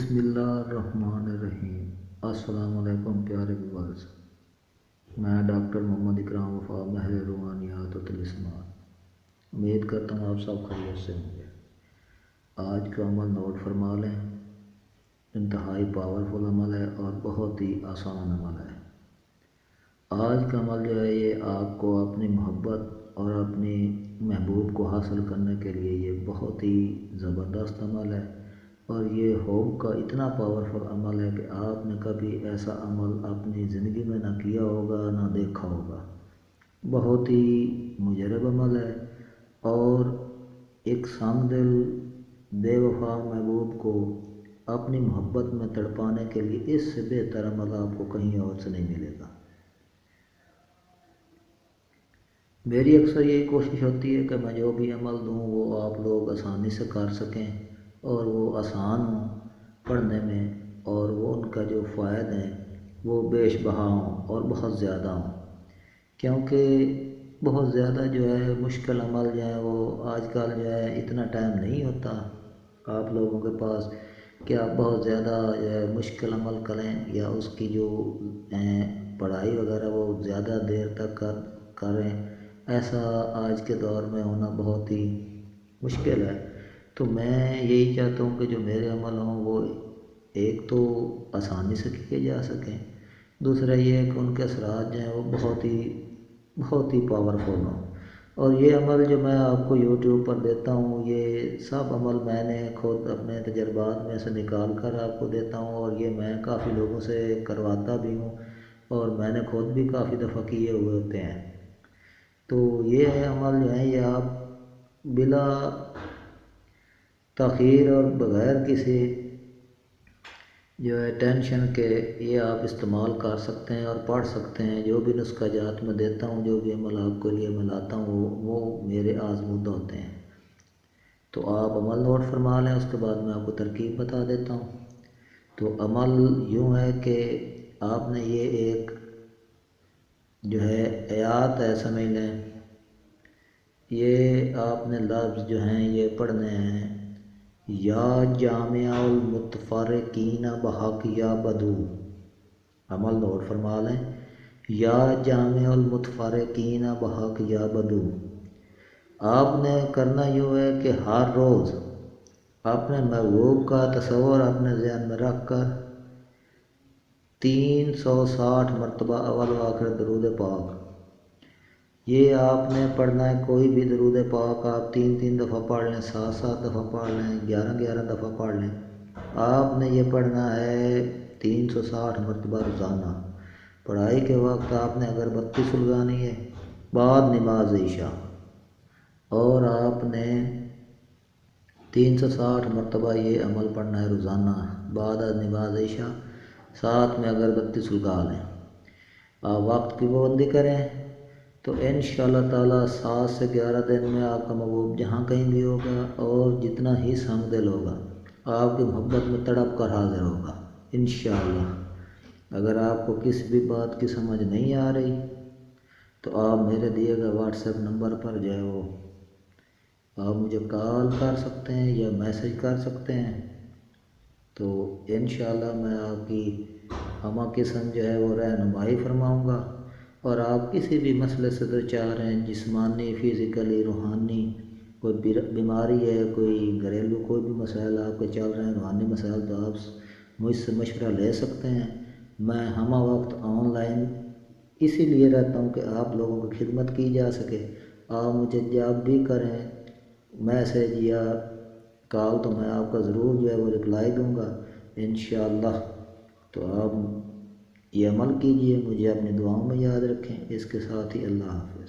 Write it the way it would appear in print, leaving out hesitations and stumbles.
بسم اللہ الرحمن الرحیم۔ السلام علیکم پیارے ویورز، میں ڈاکٹر محمد اکرام وفا، ماہر روحانیات و طلسمات۔ امید کرتا ہوں آپ سب خیریت سے ہوں گے۔ آج کا عمل نوٹ فرما لیں، انتہائی پاورفل عمل ہے اور بہت ہی آسان عمل ہے۔ آج کا عمل جو ہے یہ آپ کو اپنی محبت اور اپنی محبوب کو حاصل کرنے کے لیے یہ بہت ہی زبردست عمل ہے، اور یہ ہوپ کا اتنا پاورفل عمل ہے کہ آپ نے کبھی ایسا عمل اپنی زندگی میں نہ کیا ہوگا نہ دیکھا ہوگا۔ بہت ہی مجرب عمل ہے، اور ایک سنگ دل بے وفا محبوب کو اپنی محبت میں تڑپانے کے لیے اس سے بہتر عمل آپ کو کہیں اور سے نہیں ملے گا۔ میری اکثر یہی کوشش ہوتی ہے کہ میں جو بھی عمل دوں وہ آپ لوگ آسانی سے کر سکیں، اور وہ آسان ہوں پڑھنے میں، اور وہ ان کا جو فوائد ہیں وہ بیش بہا ہوں اور بہت زیادہ ہوں، کیونکہ بہت زیادہ جو ہے مشکل عمل جو ہے وہ آج کل جو ہے اتنا ٹائم نہیں ہوتا آپ لوگوں کے پاس کہ آپ بہت زیادہ جو ہے مشکل عمل کریں، یا اس کی جو پڑھائی وغیرہ وہ زیادہ دیر تک کریں۔ ایسا آج کے دور میں ہونا بہت ہی مشکل ہے۔ تو میں یہی چاہتا ہوں کہ جو میرے عمل ہوں وہ ایک تو آسانی سے کیے جا سکیں، دوسرا یہ ہے کہ ان کے اثرات جو ہیں وہ بہت ہی پاورفل ہوں۔ اور یہ عمل جو میں آپ کو یوٹیوب پر دیتا ہوں یہ سب عمل میں نے خود اپنے تجربات میں سے نکال کر آپ کو دیتا ہوں، اور یہ میں کافی لوگوں سے کرواتا بھی ہوں، اور میں نے خود بھی کافی دفعہ کیے ہوئے ہوتے ہیں۔ تو یہ عمل جو ہے یہ آپ بلا تاخیر اور بغیر کسی جو ہے ٹینشن کے یہ آپ استعمال کر سکتے ہیں اور پڑھ سکتے ہیں۔ جو بھی نسخہ جات میں دیتا ہوں، جو بھی عمل آپ کے لیے میں لاتا ہوں وہ میرے آزمودہ ہوتے ہیں۔ تو آپ عمل نوٹ فرما لیں، اس کے بعد میں آپ کو ترکیب بتا دیتا ہوں۔ تو عمل یوں ہے کہ آپ نے یہ ایک جو ہے آیات ہے سمجھ لیں، یہ آپ نے لفظ جو ہیں یہ پڑھنے ہیں: یا جامع المتفرقین بحق یا بدو۔ عمل نوٹ فرما لیں: یا جامع المتفرقین بحق یا بدو۔ آپ نے کرنا یوں ہے کہ ہر روز اپنے محبوب کا تصور اپنے ذہن میں رکھ کر 360 مرتبہ اول و آخر درود پاک یہ آپ نے پڑھنا ہے۔ کوئی بھی درود پاک آپ 3 دفعہ پڑھ لیں، 7 دفعہ پڑھ لیں، 11 دفعہ پڑھ لیں۔ آپ نے یہ پڑھنا ہے 360 مرتبہ روزانہ۔ پڑھائی کے وقت آپ نے اگربتی سلگانی ہے بعد نماز عشاء، اور آپ نے 360 مرتبہ یہ عمل پڑھنا ہے روزانہ بعد نماز عشاء، ساتھ میں اگربتی سلگا لیں۔ آپ وقت کی پابندی کریں تو انشاءاللہ تعالیٰ 7 سے 11 دن میں آپ کا محبوب جہاں کہیں بھی ہوگا، اور جتنا ہی سنگ دل ہوگا آپ کی محبت میں تڑپ کر حاضر ہوگا انشاءاللہ۔ اگر آپ کو کسی بھی بات کی سمجھ نہیں آ رہی تو آپ میرے دیے گئے واٹس ایپ نمبر پر جو ہے وہ آپ مجھے کال کر سکتے ہیں یا میسج کر سکتے ہیں، تو انشاءاللہ میں آپ کی ہمہ قسم جو ہے وہ رہنمائی فرماؤں گا۔ اور آپ کسی بھی مسئلے سے دوچار ہیں، جسمانی، فزیکلی، روحانی، کوئی بیماری ہے، کوئی گھریلو کوئی بھی مسائل آپ کے چل رہے ہیں، روحانی مسائل، تو آپ مجھ سے مشورہ لے سکتے ہیں۔ میں ہمہ وقت آن لائن اسی لیے رہتا ہوں کہ آپ لوگوں کی خدمت کی جا سکے۔ آپ مجھے جب بھی کریں میسج یا کال تو میں آپ کا ضرور جو ہے وہ رپلائی دوں گا انشاءاللہ۔ تو آپ یہ عمل کیجئے، مجھے اپنی دعاؤں میں یاد رکھیں۔ اس کے ساتھ ہی اللہ حافظ۔